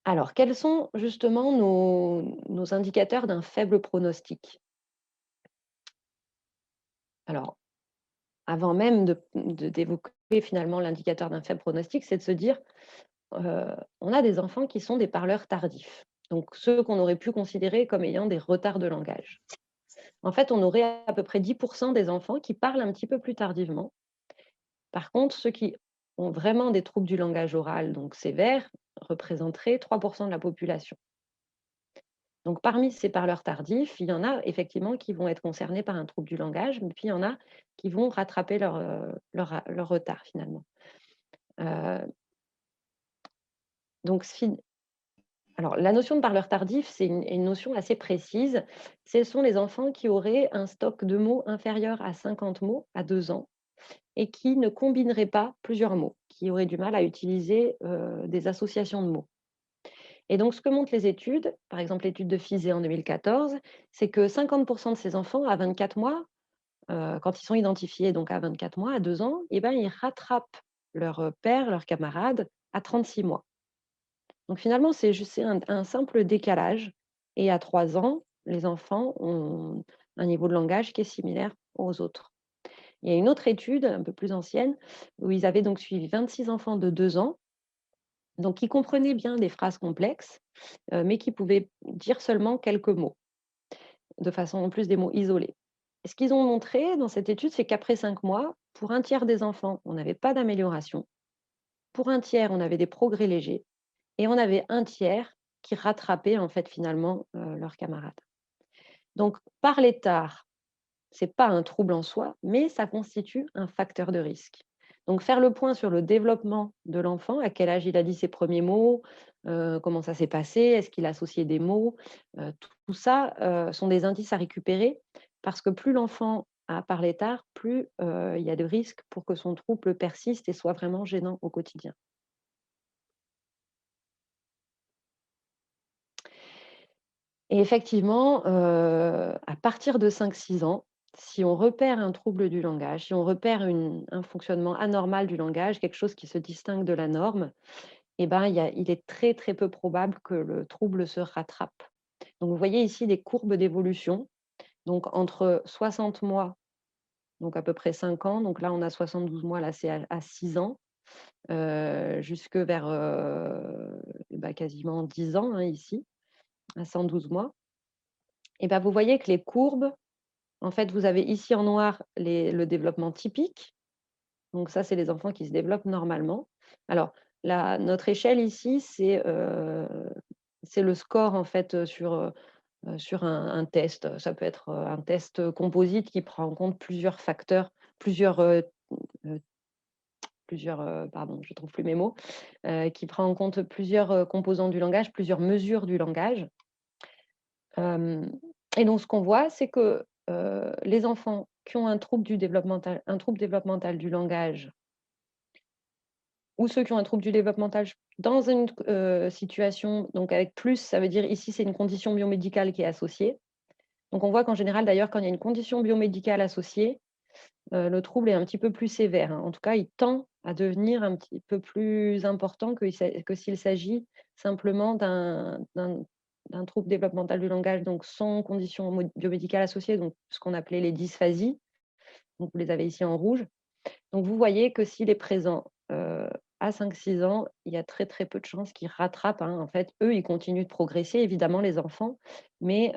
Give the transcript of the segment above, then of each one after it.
Alors, quels sont justement nos indicateurs d'un faible pronostic? Alors, avant même d'évoquer finalement l'indicateur d'un faible pronostic, c'est de se dire, on a des enfants qui sont des parleurs tardifs, donc ceux qu'on aurait pu considérer comme ayant des retards de langage. En fait, on aurait à peu près 10 des enfants qui parlent un petit peu plus tardivement. Par contre, ceux qui ont vraiment des troubles du langage oral, donc sévères, représenteraient 3 de la population. Donc parmi ces parleurs tardifs, il y en a effectivement qui vont être concernés par un trouble du langage, mais puis il y en a qui vont rattraper leur retard finalement. Heu, donc fin alors la notion de parleur tardif, c'est une notion assez précise. Ce sont les enfants qui auraient un stock de mots inférieur à 50 mots à 2 ans et qui ne combineraient pas plusieurs mots, qui auraient du mal à utiliser, des associations de mots. Et donc ce que montrent les études, par exemple l'étude de Fizet en 2014, c'est que 50 de ces enfants à 24 mois, quand ils sont identifiés donc à 24 mois, à 2 ans, et ben, ils rattrapent leur, père, leurs camarades à 36 mois. Donc finalement, c'est un simple décalage et à 3 ans, les enfants ont un niveau de langage qui est similaire aux autres. Il y a une autre étude, un peu plus ancienne, où ils avaient donc suivi 26 enfants de 2 ans, donc qui comprenaient bien des phrases complexes, mais qui pouvaient dire seulement quelques mots, de façon en plus des mots isolés. Et ce qu'ils ont montré dans cette étude, c'est qu'après 5 mois, pour un tiers des enfants, on n'avait pas d'amélioration. Pour un tiers, on avait des progrès légers et on avait un tiers qui rattrapait en fait finalement, leurs camarades. Donc parler tard, c'est pas un trouble en soi, mais ça constitue un facteur de risque. Donc faire le point sur le développement de l'enfant, à quel âge il a dit ses premiers mots, comment ça s'est passé, est-ce qu'il a associé des mots, tout ça, sont des indices à récupérer parce que plus l'enfant a parlé tard, plus, il y a de risques pour que son trouble persiste et soit vraiment gênant au quotidien. Et effectivement, à partir de 5, 6 ans, si on repère un trouble du langage, si on repère un fonctionnement anormal du langage, quelque chose qui se distingue de la norme, et ben, il est très, très peu probable que le trouble se rattrape. Donc vous voyez ici des courbes d'évolution. Donc entre 60 mois, donc à peu près 5 ans, donc là on a 72 mois, là c'est à 6 ans, jusque vers, bah, quasiment 10 ans, hein, ici, à 112 mois. Et ben vous voyez que les courbes, en fait, vous avez ici en noir le développement typique. Donc ça, c'est les enfants qui se développent normalement. Alors, notre échelle ici, c'est le score en fait, sur un test. Ça peut être, un test composite qui prend en compte plusieurs facteurs, heu, pardon, je ne trouve plus mes mots, qui prend en compte plusieurs, composants du langage, plusieurs mesures du langage. Hem et donc ce qu'on voit, c'est que, les enfants qui ont un trouble développemental du langage ou ceux qui ont un trouble du développemental dans une situation donc avec plus, ça veut dire ici, c'est une condition biomédicale qui est associée. Donc on voit qu'en général d'ailleurs quand il y a une condition biomédicale associée, le trouble est un petit peu plus sévère, hein. En tout cas, il tend à devenir un petit peu plus important que s'il s'agit simplement d'un trouble développemental du langage, donc sans condition biomédicale associée, donc ce qu'on appelait les dysphasies. Donc vous les avez ici en rouge. Donc vous voyez que s'il est présent, à 5, 6 ans, il y a très, très peu de chances qu'ils rattrapent, hein. En fait, eux, ils continuent de progresser évidemment les enfants, mais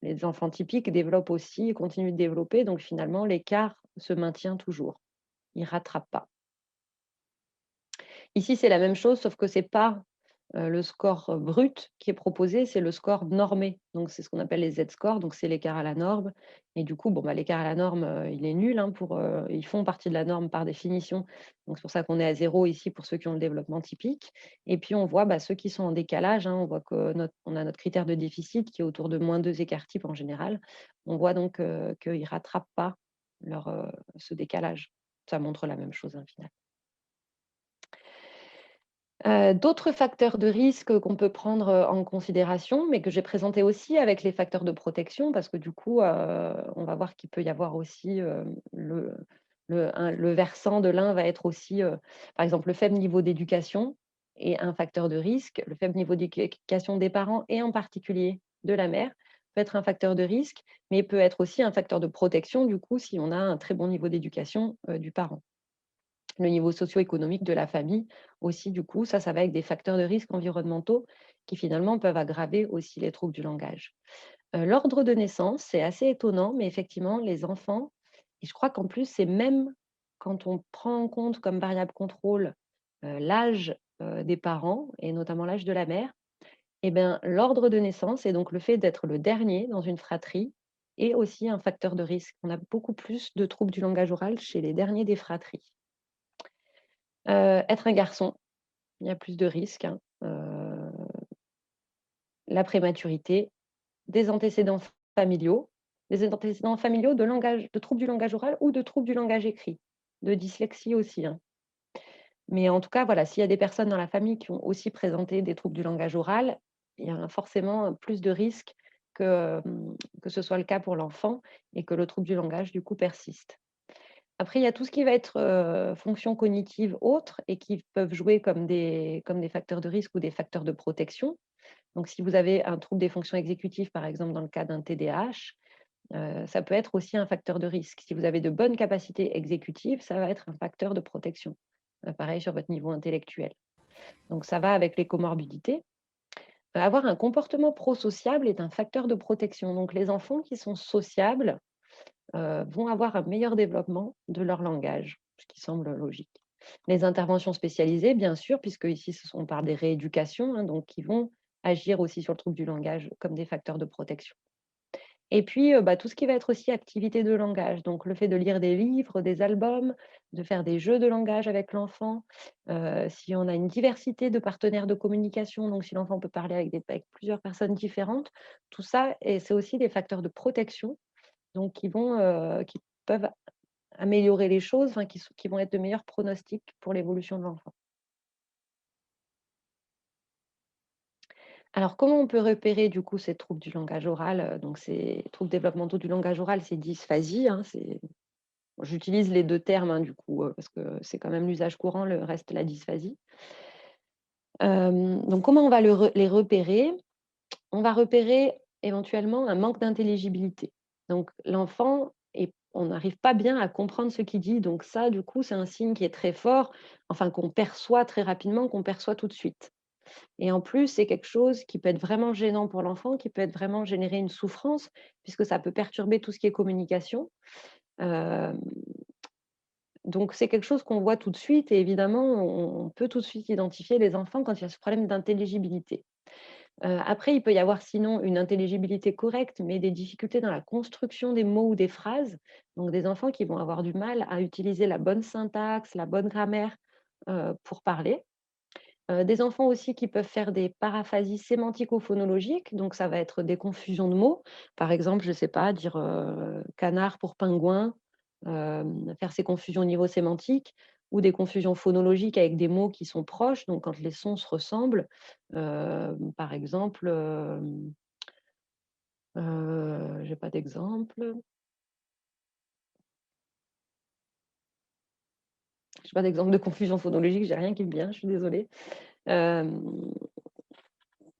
les enfants typiques développent aussi et continuent de développer, donc finalement l'écart se maintient toujours. Ils ne rattrapent pas. Ici, c'est la même chose, sauf que c'est pas, le score, brut qui est proposé, c'est le score normé. Donc c'est ce qu'on appelle les Z-scores, donc c'est l'écart à la norme et du coup, bon, bah, l'écart à la norme, il est nul, hein, ils font partie de la norme par définition. Donc c'est pour ça qu'on est à 0 ici pour ceux qui ont le développement typique et puis on voit, bah, ceux qui sont en décalage, hein, on voit que on a notre critère de déficit qui est autour de -2 écart type en général. On voit donc, qu'ils ne rattrapent pas ce décalage. Ça montre la même chose, hein, finalement. D'autres facteurs de risque qu'on peut prendre, en considération, mais que j'ai présentés aussi avec les facteurs de protection parce que du coup, on va voir qu'il peut y avoir aussi, le versant de l'un va être aussi, par exemple, le faible niveau d'éducation. Et un facteur de risque, le faible niveau d'éducation des parents et en particulier de la mère, peut être un facteur de risque, mais peut être aussi un facteur de protection, du coup, si on a un très bon niveau d'éducation, du parent. Le niveau socio-économique de la famille aussi, du coup, ça va avec des facteurs de risque environnementaux qui finalement peuvent aggraver aussi les troubles du langage. L'ordre de naissance, c'est assez étonnant, mais effectivement, les enfants et je crois qu'en plus, c'est même quand on prend en compte comme variable contrôle, l'âge, des parents et notamment l'âge de la mère, et ben, l'ordre de naissance et donc le fait d'être le dernier dans une fratrie est aussi un facteur de risque. On a beaucoup plus de troubles du langage oral chez les derniers des fratries. Être un garçon, il y a plus de risques, hein, la prématurité, des antécédents familiaux, des antécédents familiaux de langage de troubles du langage oral ou de troubles du langage écrit, de dyslexie aussi, hein. Mais en tout cas, voilà, s'il y a des personnes dans la famille qui ont aussi présenté des troubles du langage oral, il y a forcément plus de risques que ce soit le cas pour l'enfant et que le trouble du langage, du coup, persiste. Après, il y a tout ce qui va être, fonctions cognitives autres et qui peuvent jouer comme des facteurs de risque ou des facteurs de protection. Donc si vous avez un trouble des fonctions exécutives, par exemple dans le cas d'un TDAH, ça peut être aussi un facteur de risque. Si vous avez de bonnes capacités exécutives, ça va être un facteur de protection. Pareil sur votre niveau intellectuel. Donc ça va avec les comorbidités. Avoir un comportement prosociable est un facteur de protection. Donc les enfants qui sont sociables, vont avoir un meilleur développement de leur langage, ce qui semble logique. Les interventions spécialisées, bien sûr, puisque ici on parle des rééducations, hein, donc qui vont agir aussi sur le trouble du langage comme des facteurs de protection. Et puis, tout ce qui va être aussi activité de langage, donc le fait de lire des livres, des albums, de faire des jeux de langage avec l'enfant. Si on a une diversité de partenaires de communication, donc si l'enfant peut parler avec plusieurs personnes différentes, tout ça et c'est aussi des facteurs de protection, donc qui peuvent améliorer les choses, enfin qui vont être de meilleurs pronostics pour l'évolution de l'enfant. Alors, comment on peut repérer du coup ces troubles du langage oral? Donc ces troubles développementaux du langage oral, c'est dysphasie, hein, j'utilise les 2 termes, hein, du coup, parce que c'est quand même l'usage courant, le reste la dysphasie. Donc comment on va les repérer? On va repérer éventuellement un manque d'intelligibilité. Donc l'enfant on n'arrive pas bien à comprendre ce qu'il dit, donc ça, du coup, c'est un signe qui est très fort, enfin qu'on perçoit très rapidement, qu'on perçoit tout de suite. Et en plus, c'est quelque chose qui peut être vraiment gênant pour l'enfant, qui peut être vraiment générer une souffrance, puisque ça peut perturber tout ce qui est communication. Hem, donc c'est quelque chose qu'on voit tout de suite et évidemment, on peut tout de suite identifier les enfants quand il y a ce problème d'intelligibilité. Après, il peut y avoir sinon une intelligibilité correcte, mais des difficultés dans la construction des mots ou des phrases. Donc des enfants qui vont avoir du mal à utiliser la bonne syntaxe, la bonne grammaire, pour parler. Des enfants aussi qui peuvent faire des paraphasies sémantico-phonologiques, donc ça va être des confusions de mots. Par exemple, je ne sais pas, dire, canard pour pingouin, faire ces confusions au niveau sémantique ou des confusions phonologiques avec des mots qui sont proches, donc quand les sons se ressemblent. Par exemple, j'ai pas d'exemple. J'ai pas d'exemple de confusion phonologique, j'ai rien qui me vient, je suis désolée. Hem,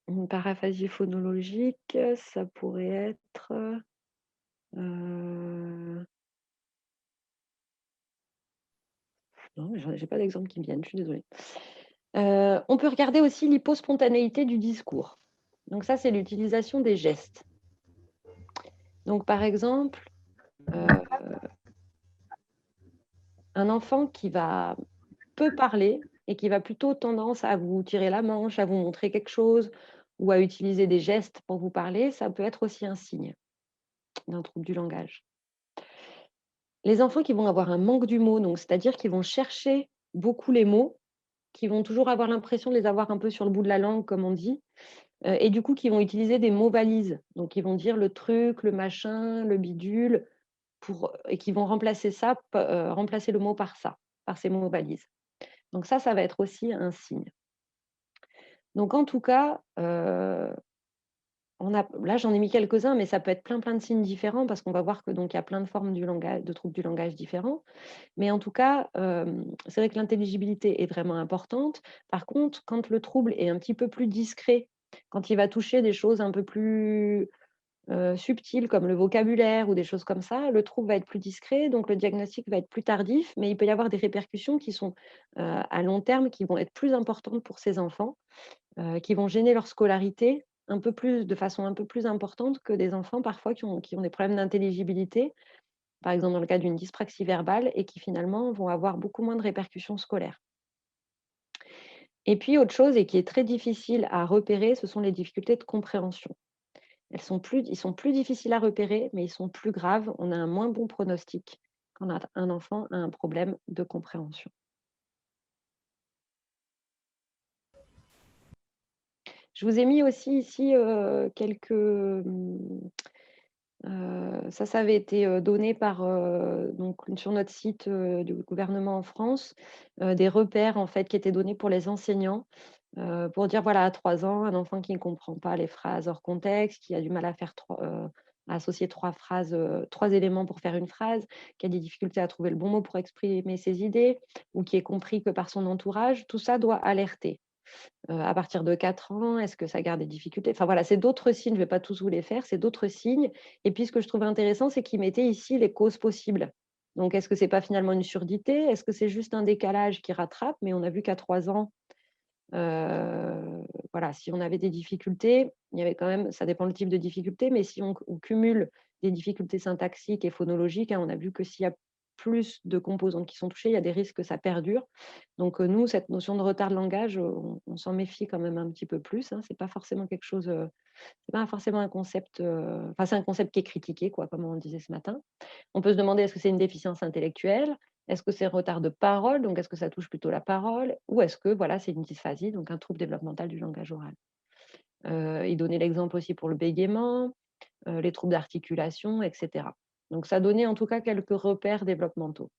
une paraphasie phonologique, ça pourrait être, Heu, non, mais j'ai pas d'exemple qui me viennent, je suis désolée. On peut regarder aussi l'hypospontanéité du discours. Donc ça, c'est l'utilisation des gestes. Donc par exemple, heu, un enfant qui va peu parler et qui va plutôt tendance à vous tirer la manche, à vous montrer quelque chose ou à utiliser des gestes pour vous parler, ça peut être aussi un signe d'un trouble du langage. Les enfants qui vont avoir un manque du mot, donc c'est-à-dire qu'ils vont chercher beaucoup les mots, qui vont toujours avoir l'impression de les avoir un peu sur le bout de la langue, comme on dit, et du coup, qui vont utiliser des mots valises. Donc, ils vont dire le truc, le machin, le bidule, et qui vont remplacer le mot par ça, par ces mots valises. Donc ça va être aussi un signe. Donc en tout cas, On a là, j'en ai mis quelques-uns, mais ça peut être plein, plein de signes différents parce qu'on va voir que donc il y a plein de formes du langage de troubles du langage différents. Mais en tout cas, c'est vrai que l'intelligibilité est vraiment importante. Par contre, quand le trouble est un petit peu plus discret, quand il va toucher des choses un peu plus, subtiles comme le vocabulaire ou des choses comme ça, le trouble va être plus discret, donc le diagnostic va être plus tardif, mais il peut y avoir des répercussions qui sont, à long terme, qui vont être plus importantes pour ces enfants, qui vont gêner leur scolarité un peu plus de façon un peu plus importante que des enfants parfois qui ont des problèmes d'intelligibilité, par exemple dans le cas d'une dyspraxie verbale et qui finalement vont avoir beaucoup moins de répercussions scolaires. Et puis autre chose et qui est très difficile à repérer, ce sont les difficultés de compréhension. Ils sont plus difficiles à repérer, mais ils sont plus graves. On a un moins bon pronostic quand un enfant a un problème de compréhension. Je vous ai mis aussi ici, quelques, ça avait été, donné par, donc sur notre site, du gouvernement en France, des repères en fait qui étaient donnés pour les enseignants, pour dire voilà à 3 ans, un enfant qui ne comprend pas les phrases hors contexte, qui a du mal à faire à associer 3 phrases, 3 éléments pour faire une phrase, qui a des difficultés à trouver le bon mot pour exprimer ses idées ou qui est compris que par son entourage, tout ça doit alerter. À partir de 4 ans, est-ce que ça garde des difficultés? Enfin voilà, c'est d'autres signes, je ne vais pas tous vous les faire, c'est d'autres signes et puis ce que je trouvais intéressant, c'est qu'ils mettaient ici les causes possibles. Donc est-ce que c'est pas finalement une surdité? Est-ce que c'est juste un décalage qui rattrape? Mais on a vu qu'à 3 ans, voilà, si on avait des difficultés, il y avait quand même ça dépend le type de difficulté, mais si on cumule des difficultés syntaxiques et phonologiques, hein, on a vu que s'il y a plus de composantes qui sont touchées, il y a des risques que ça perdure. Donc, nous, cette notion de retard de langage, on s'en méfie quand même un petit peu plus, hein. C'est pas forcément quelque chose, c'est pas forcément un concept, enfin, c'est un concept qui est critiqué, quoi, comme on disait ce matin. On peut se demander est-ce que c'est une déficience intellectuelle? Est-ce que c'est un retard de parole? Donc est-ce que ça touche plutôt la parole? Ou est-ce que voilà, c'est une dysphasie, donc un trouble développemental du langage oral? Il donnait l'exemple aussi pour le bégaiement, les troubles d'articulation et cetera. Donc ça donnait en tout cas quelques repères développementaux.